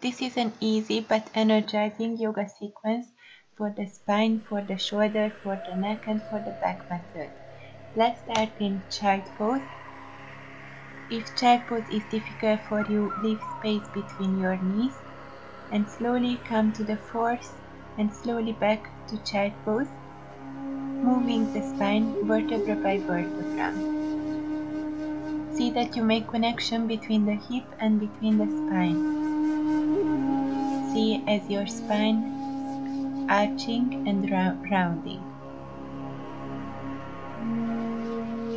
This is an easy but energizing yoga sequence for the spine, for the shoulder, for the neck and for the back muscles. Let's start in child pose. If child pose is difficult for you, leave space between your knees and slowly come to the fourth and slowly back to child pose, moving the spine vertebra by vertebra. See that you make connection between the hip and between the spine. See as your spine arching and rounding.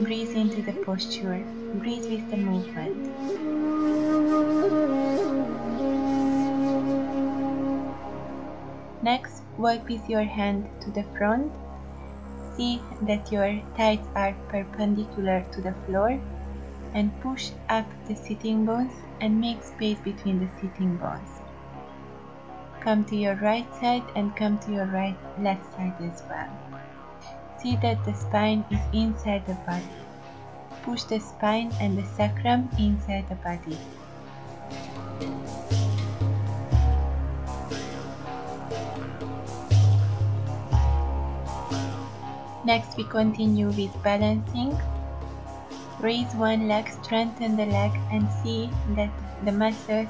Breathe into the posture. Breathe with the movement. Next, walk with your hand to the front. See that your thighs are perpendicular to the floor and push up the sitting bones and make space between the sitting bones. Come to your right side and come to your left side as well. See that the spine is inside the body. Push the spine and the sacrum inside the body. Next we continue with balancing. Raise one leg, strengthen the leg and see that the muscles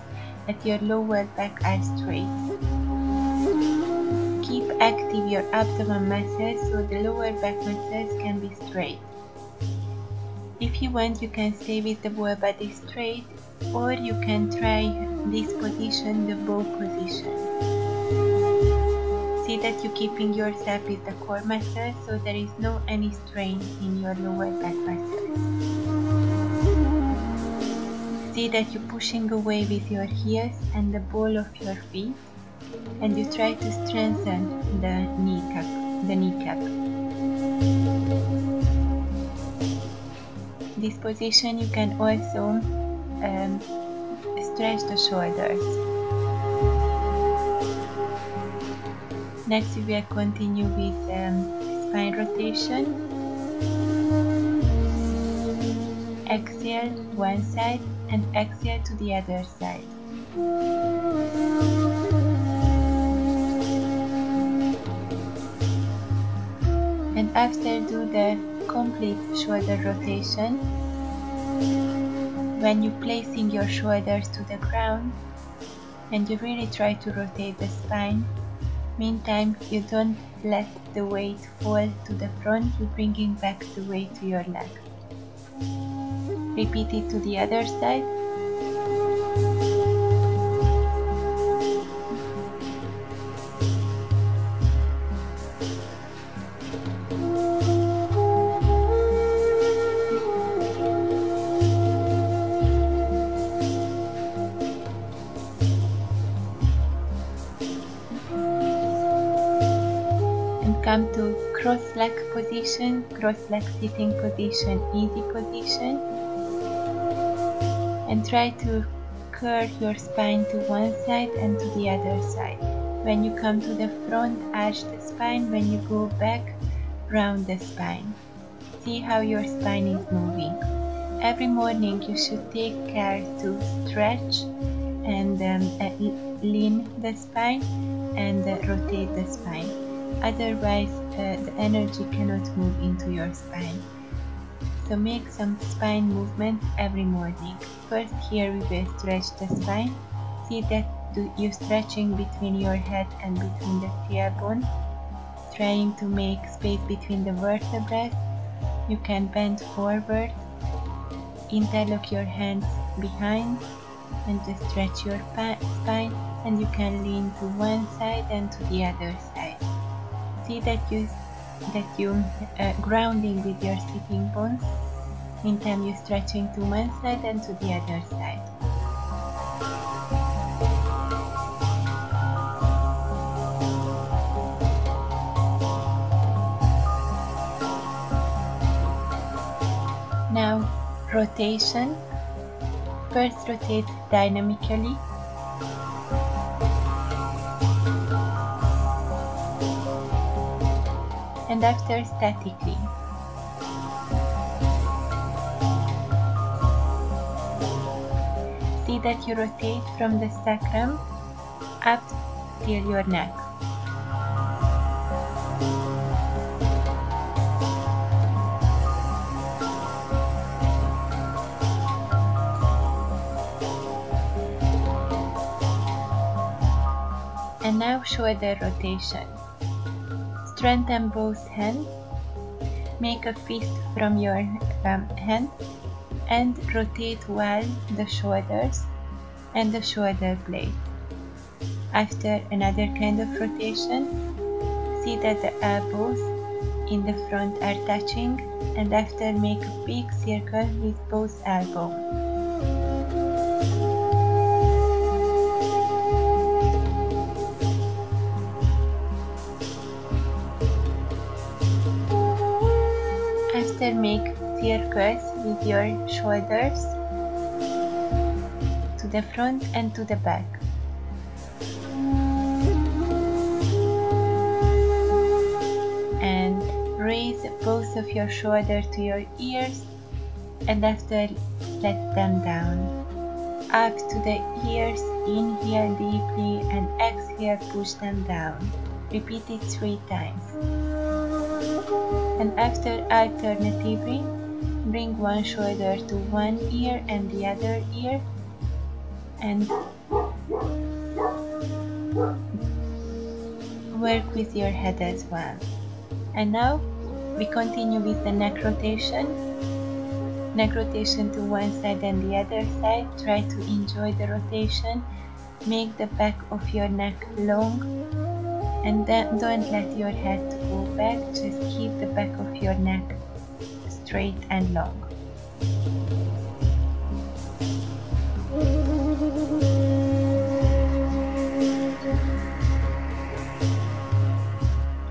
at your lower back are straight. Keep active your abdomen muscles so the lower back muscles can be straight. If you want, you can stay with the whole body straight, or you can try this position, the bow position. See that you're keeping yourself with the core muscles so there is no any strain in your lower back muscles. See that you're pushing away with your heels and the ball of your feet, and you try to strengthen the kneecap. This position you can also stretch the shoulders. Next we will continue with spine rotation. Exhale one side and exhale to the other side. And after do the complete shoulder rotation. When you're placing your shoulders to the ground and you really try to rotate the spine, meantime you don't let the weight fall to the front, you're bringing back the weight to your leg. Repeat it to the other side. Come to cross leg position, cross leg sitting position, easy position, and try to curve your spine to one side and to the other side. When you come to the front, arch the spine. When you go back, round the spine. See how your spine is moving. Every morning you should take care to stretch and lean the spine and rotate the spine. Otherwise, the energy cannot move into your spine. So make some spine movements every morning. First here we will stretch the spine. See that you're stretching between your head and between the tailbone, trying to make space between the vertebrae. You can bend forward, interlock your hands behind and just stretch your spine, and you can lean to one side and to the other side. See that you grounding with your sitting bones. Meantime you're stretching to one side and to the other side. Now rotation. First rotate dynamically. And after statically. See that you rotate from the sacrum up till your neck. And now shoulder rotation. Strengthen both hands. Make a fist from your hand and rotate well the shoulders and the shoulder blade. After another kind of rotation, see that the elbows in the front are touching, and after make a big circle with both elbows. After make circles with your shoulders to the front and to the back. And raise both of your shoulders to your ears, and after let them down. Up to the ears, inhale deeply and exhale, push them down. Repeat it 3 times. And after alternatively, bring one shoulder to one ear and the other ear, and work with your head as well. And now we continue with the neck rotation. Neck rotation to one side and the other side. Try to enjoy the rotation. Make the back of your neck long, and then don't let your head go back. Just keep the back of your neck straight and long.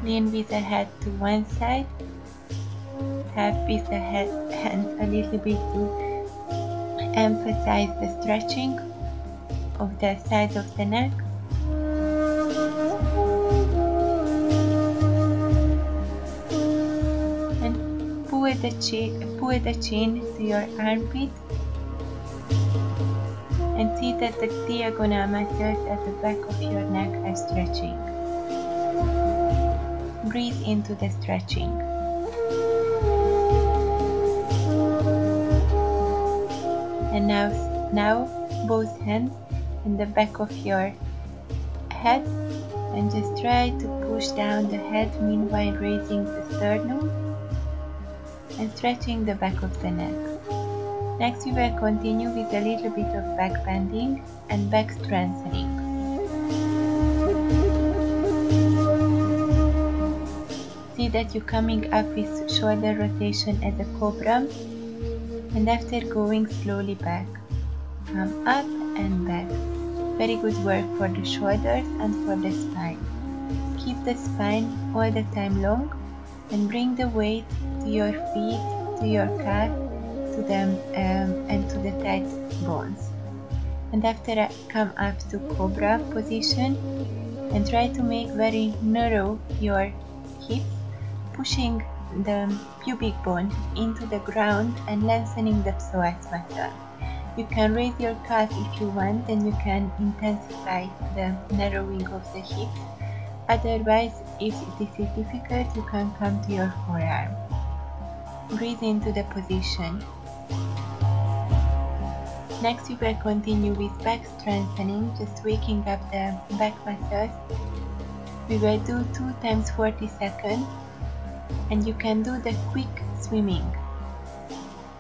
Lean with the head to one side. Tap with the hands a little bit to emphasize the stretching of the sides of the neck. And pull the chin to your armpit, and see that the diagonal muscles at the back of your neck are stretching. Breathe into the stretching. And now both hands in the back of your head, and just try to push down the head, meanwhile raising the sternum and stretching the back of the neck. Next we will continue with a little bit of back bending and back strengthening. See that you're coming up with shoulder rotation as a cobra, and after going slowly back, come up and back. Very good work for the shoulders and for the spine. Keep the spine all the time long, and bring the weight to your feet, to your calf, to them and to the tight bones. And after come up to cobra position, and try to make very narrow your hips, pushing the pubic bone into the ground and lengthening the psoas muscle. You can raise your calf if you want, and you can intensify the narrowing of the hips. Otherwise, if this is difficult, you can come to your forearm. Breathe into the position. Next we will continue with back strengthening, just waking up the back muscles. We will do 2 times 40 seconds, and you can do the quick swimming.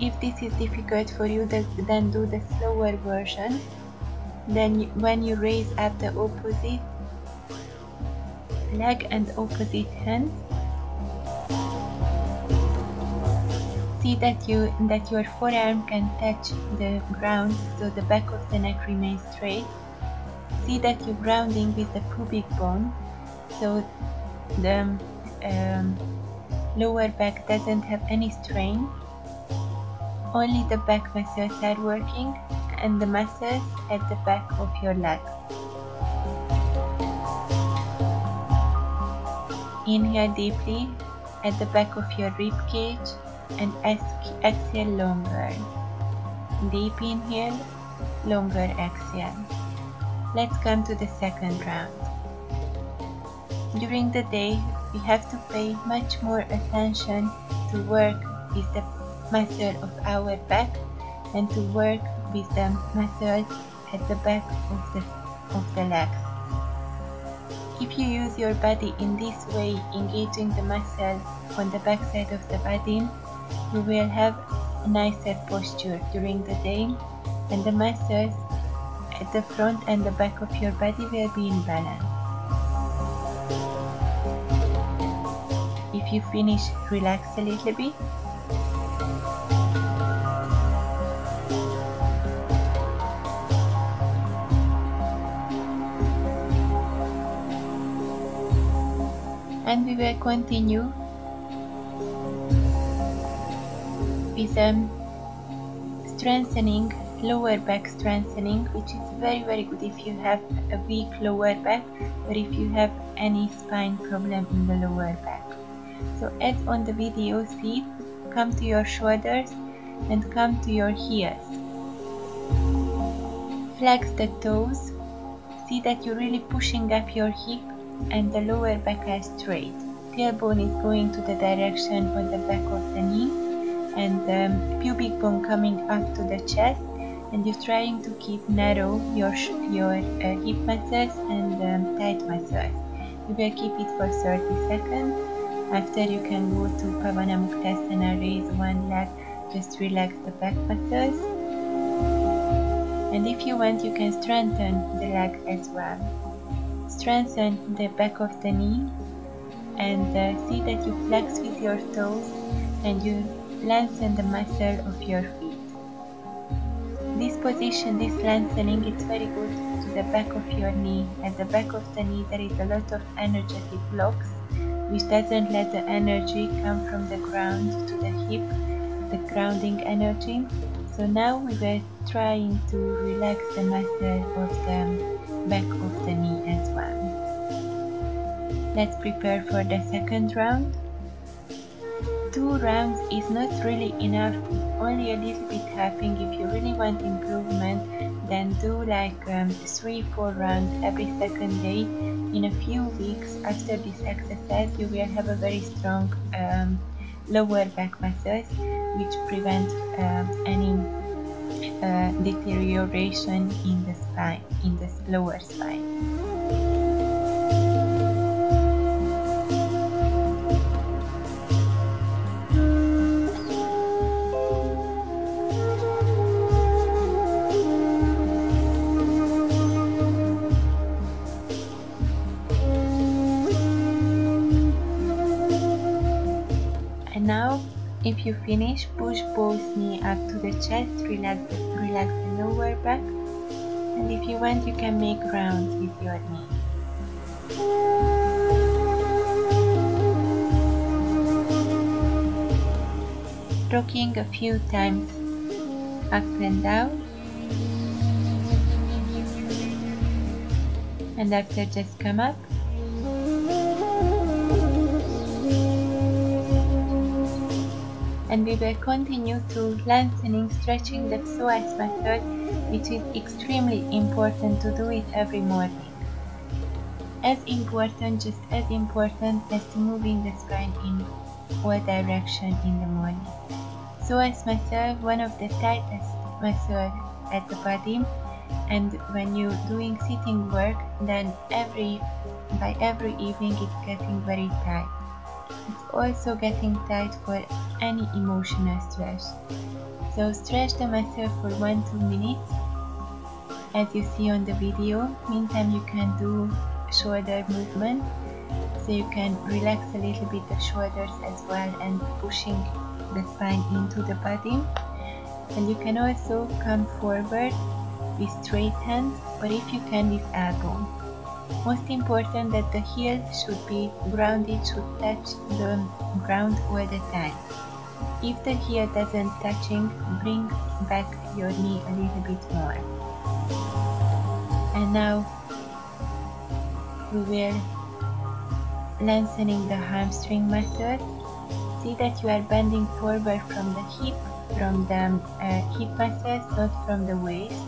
If this is difficult for you, then do the slower version. Then when you raise up the opposite leg and opposite hand, see that your forearm can touch the ground, so the back of the neck remains straight. See that you're grounding with the pubic bone, so the lower back doesn't have any strain. Only the back muscles are working, and the muscles at the back of your leg. Inhale deeply at the back of your rib cage, and exhale longer. Deep inhale, longer exhale. Let's come to the second round. During the day, we have to pay much more attention to work with the muscle of our back and to work with the muscle at the back of the legs. If you use your body in this way, engaging the muscle on the back side of the body, you will have a nicer posture during the day, and the muscles at the front and the back of your body will be in balance. If you finish, relax a little bit. And we will continue with strengthening, lower back strengthening, which is very good if you have a weak lower back or if you have any spine problem in the lower back. So as on the video, see, come to your shoulders and come to your heels. Flex the toes, see that you're really pushing up your hip and the lower back is straight. Tailbone is going to the direction of the back of the knee, and pubic bone coming up to the chest, and you're trying to keep narrow your hip muscles and tight muscles. You will keep it for 30 seconds. After, you can go to Pavanamuktasana, raise one leg, just relax the back muscles. And if you want, you can strengthen the leg as well. Strengthen the back of the knee and see that you flex with your toes and you lengthen the muscle of your feet. This position, this lengthening, it's very good to the back of your knee. At the back of the knee there is a lot of energetic blocks which doesn't let the energy come from the ground to the hip, the grounding energy. So now we were trying to relax the muscle of the back of the knee as well. Let's prepare for the second round. 2 rounds is not really enough, it's only a little bit helping. If you really want improvement, then do like 3-4 rounds every second day. In a few weeks after this exercise, you will have a very strong lower back muscles, which prevent any deterioration in the spine, in the lower spine. Now, if you finish, push both knees up to the chest, relax the lower back, and if you want, you can make rounds with your knees. Rocking a few times up and down, and after just come up. And we will continue to lengthening, stretching the psoas muscle, which is extremely important to do it every morning. As important, just as important as to moving the spine in all direction in the morning. Psoas muscle, one of the tightest muscles at the body, and when you're doing sitting work, then by every evening it's getting very tight. It's also getting tight for any emotional stress. So stretch the muscle for 1-2 minutes as you see on the video. Meantime, you can do shoulder movement, so you can relax a little bit the shoulders as well and pushing the spine into the body. And you can also come forward with straight hands, or if you can with elbow. Most important that the heel should be grounded, should touch the ground all the time. If the heel doesn't touching, bring back your knee a little bit more. And now we will lengthening the hamstring muscle. See that you are bending forward from the hip muscles, not from the waist.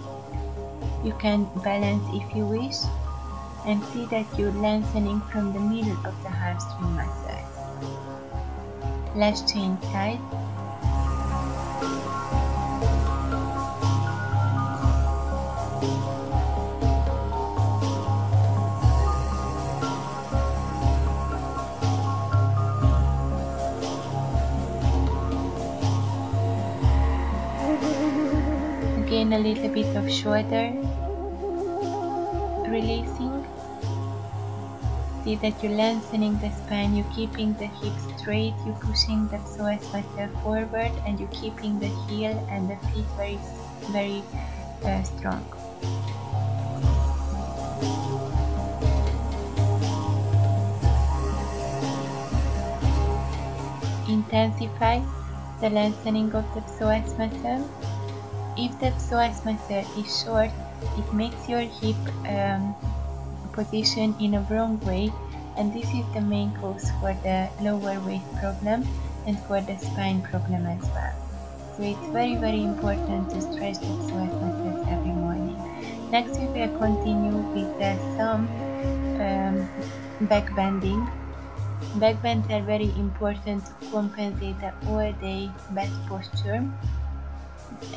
You can balance if you wish, and see that you're lengthening from the middle of the hamstring muscles. Last chain tight. Again, a little bit of shoulder releasing. See that you're lengthening the spine, you're keeping the hips straight, you're pushing the psoas muscle forward, and you're keeping the heel and the feet very strong. Intensify the lengthening of the psoas muscle. If the psoas muscle is short, it makes your hip position in a wrong way, and this is the main cause for the lower waist problem and for the spine problem as well. So it's very important to stretch the psoas muscles every morning. Next we will continue with some back bending. Back bends are very important to compensate the all-day bad posture.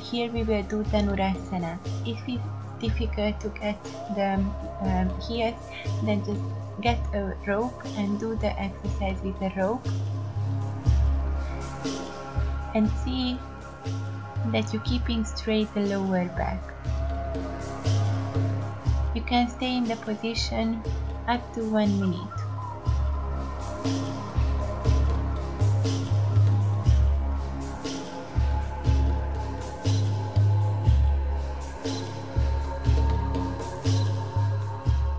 Here we will do Dhanurasana. If it's difficult to get the heels, then just get a rope and do the exercise with the rope, and see that you're keeping straight the lower back. You can stay in the position up to 1 minute.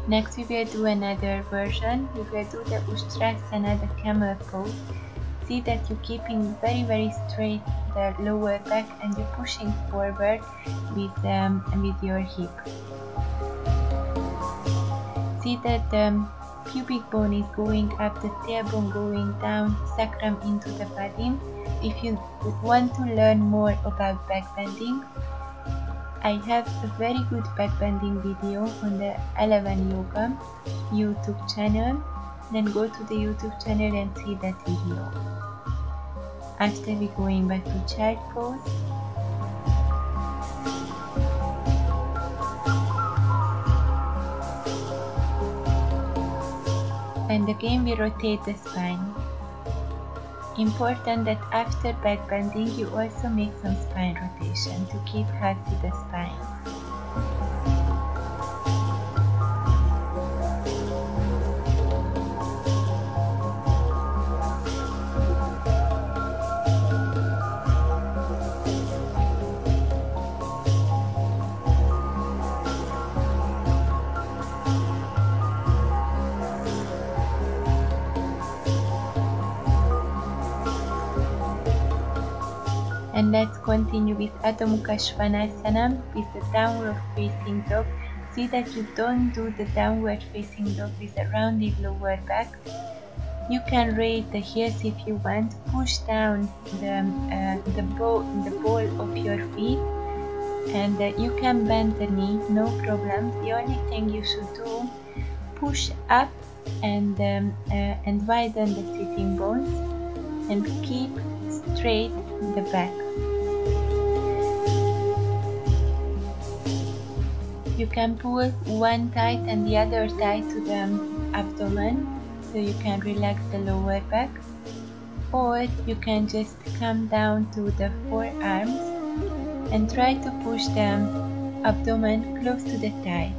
Next we will do another version. We will do the Ustrasana, the camel pose. See that you're keeping very straight the lower back, and you're pushing forward with your hip. See that the pubic bone is going up, the tailbone going down, sacrum into the body. If you want to learn more about back bending, I have a very good back bending video on the 11 Yoga YouTube channel. Then go to the YouTube channel and see that video. After we going back to child pose. And again we rotate the spine. Important that after back bending you also make some spine rotation to keep healthy the spine. And let's continue with Adho Mukha Svanasana with the downward facing dog. See that you don't do the downward facing dog with a rounded lower back. You can raise the heels if you want, push down the ball of your feet, and you can bend the knee, no problem. The only thing you should do, push up and widen the sitting bones and keep straight the back. You can pull one thigh and the other thigh to the abdomen, so you can relax the lower back, or you can just come down to the forearms and try to push the abdomen close to the thigh.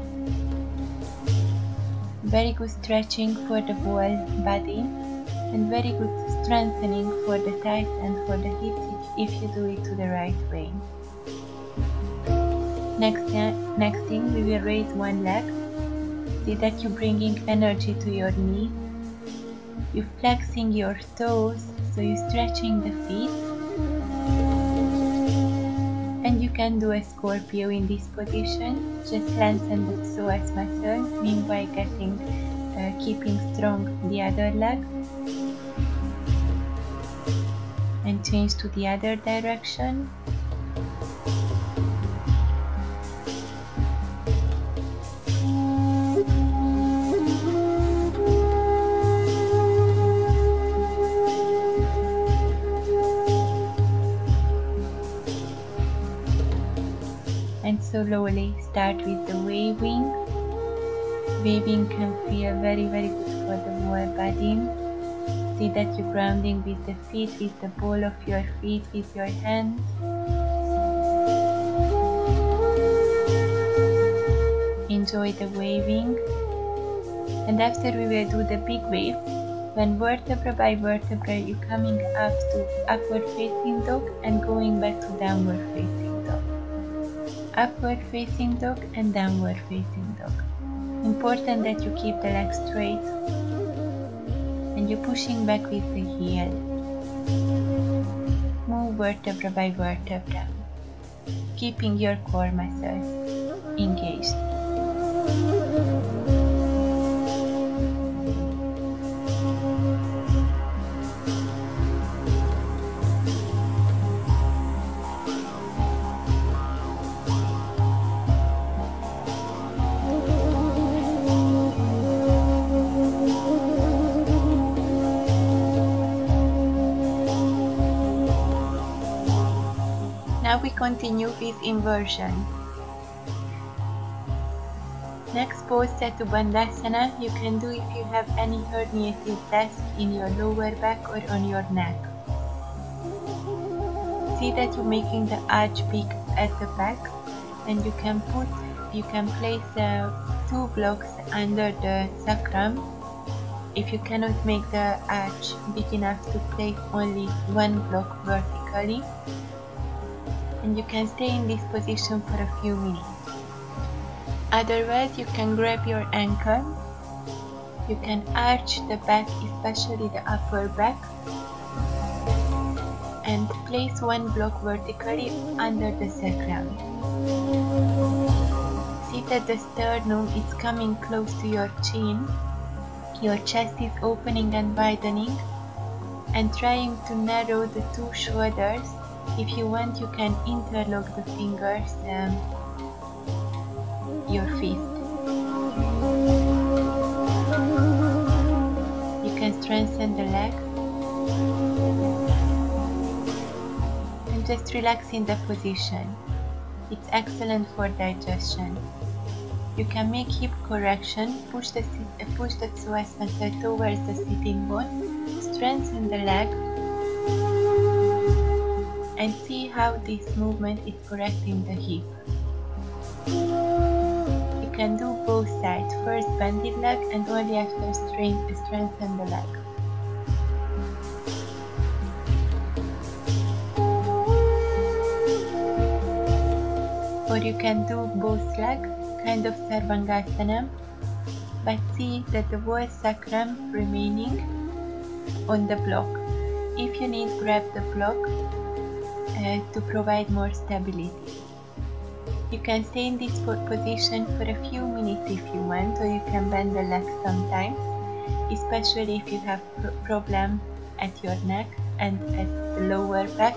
Very good stretching for the whole body and very good strengthening for the thighs and for the hips if you do it to the right way. Next thing, we will raise one leg. See that you're bringing energy to your knee. You're flexing your toes, so you're stretching the feet. And you can do a scorpio in this position. Just lengthen the psoas muscle, meanwhile keeping strong the other leg. And change to the other slowly start with the waving. Waving can feel very good for the whole body. See that you're grounding with the feet, with the ball of your feet, with your hands. Enjoy the waving. And after we will do the big wave, when vertebra by vertebra you're coming up to upward facing dog and going back to downward facing dog. Upward facing dog and downward facing dog. Important that you keep the legs straight and you're pushing back with the heel. Move vertebra by vertebra, keeping your core muscles engaged. Now we continue with inversion. Next pose, Setu Bandhasana, you can do if you have any herniated disc in your lower back or on your neck. See that you're making the arch big at the back, and you can place 2 blocks under the sacrum. If you cannot make the arch big enough to place only 1 block vertically. And you can stay in this position for a few minutes. Otherwise, you can grab your ankle, you can arch the back, especially the upper back, and place 1 block vertically under the sacrum. See that the sternum is coming close to your chin, your chest is opening and widening, and trying to narrow the 2 shoulders. If you want, you can interlock the fingers, your fist. You can strengthen the leg. And just relax in the position. It's excellent for digestion. You can make hip correction, push the psoas muscle towards the sitting bone, strengthen the leg, and see how this movement is correcting the hip. You can do both sides, first bended leg and only after strengthen the leg. Or you can do both legs, kind of Sarvangasana, but see that the whole sacrum remaining on the block. If you need, grab the block to provide more stability. You can stay in this position for a few minutes if you want, or you can bend the leg sometimes, especially if you have problem at your neck and at the lower back.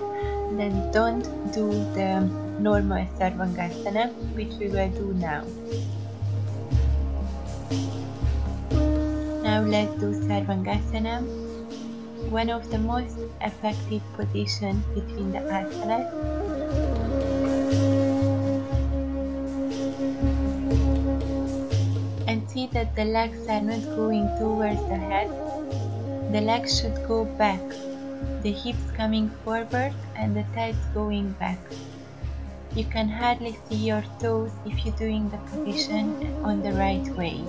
Then don't do the normal Sarvangasana, which we will do now. Now let's do Sarvangasana. One of the most effective positions between the asanas. And see that the legs are not going towards the head. The legs should go back. The hips coming forward and the thighs going back. You can hardly see your toes if you're doing the position on the right way.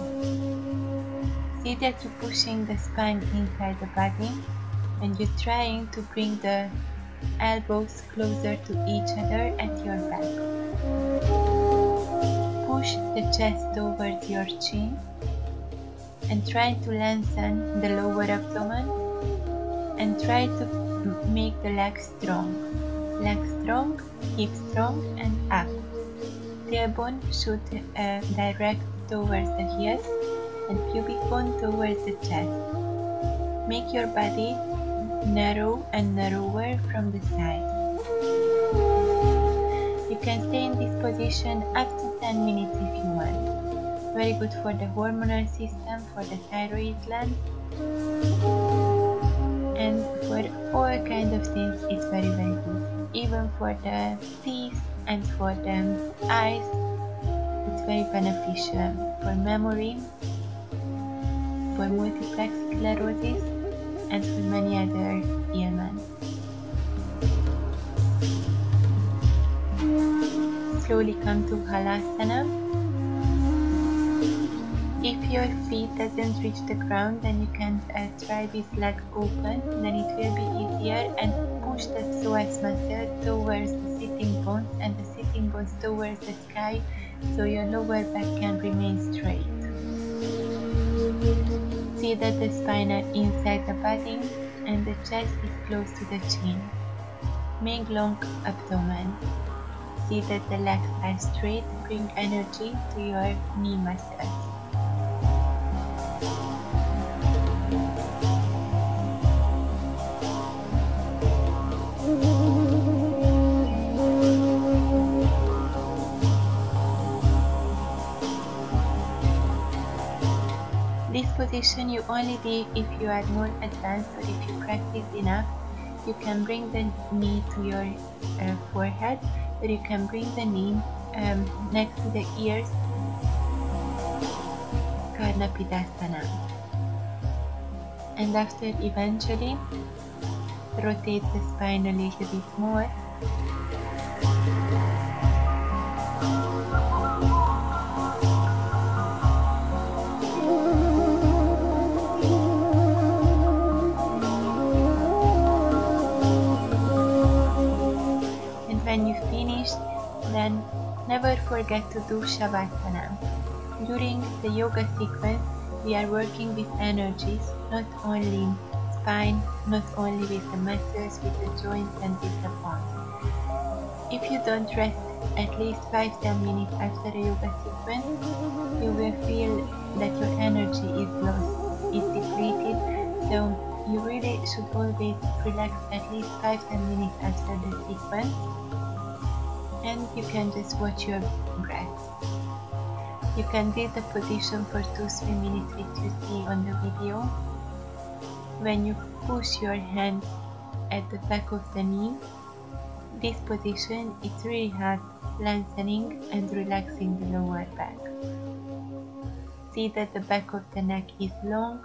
See that you're pushing the spine inside the body, and you're trying to bring the elbows closer to each other at your back. Push the chest towards your chin and try to lengthen the lower abdomen and try to make the legs strong. Legs strong, hips strong and up. Tailbone should direct towards the heels and pubic bone towards the chest. Make your body narrow and narrower from the side. You can stay in this position up to 10 minutes if you want. Very good for the hormonal system, for the thyroid gland, and for all kinds of things it's very good. Even for the teeth, And for the eyes, it's very beneficial for memory, for multiplex sclerosis, and for many other ailments. Slowly come to Halasana. If your feet doesn't reach the ground, then you can try with leg open, then it will be easier, and push the psoas muscle towards the sitting bones and the sitting bones towards the sky, so your lower back can remain straight. See that the spine are inside the body and the chest is close to the chin. Make long abdomen. See that the legs are straight, bring energy to your knee muscles. This position you only do if you are more advanced, or if you practice enough. You can bring the knee to your forehead, or you can bring the knee next to the ears, Karnapidasana. And after eventually rotate the spine a little bit more. When you finish, then never forget to do Shavasana. During the yoga sequence, we are working with energies, not only spine, not only with the muscles, with the joints and with the bones. If you don't rest at least 5-10 minutes after a yoga sequence, you will feel that your energy is lost, is depleted, so you really should always relax at least 5-10 minutes after the sequence. And you can just watch your breath. You can do the position for 2-3 minutes which you see on the video. When you push your hands at the back of the knee, this position it really helps lengthening and relaxing the lower back. See that the back of the neck is long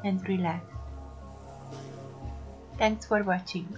and relaxed. Thanks for watching.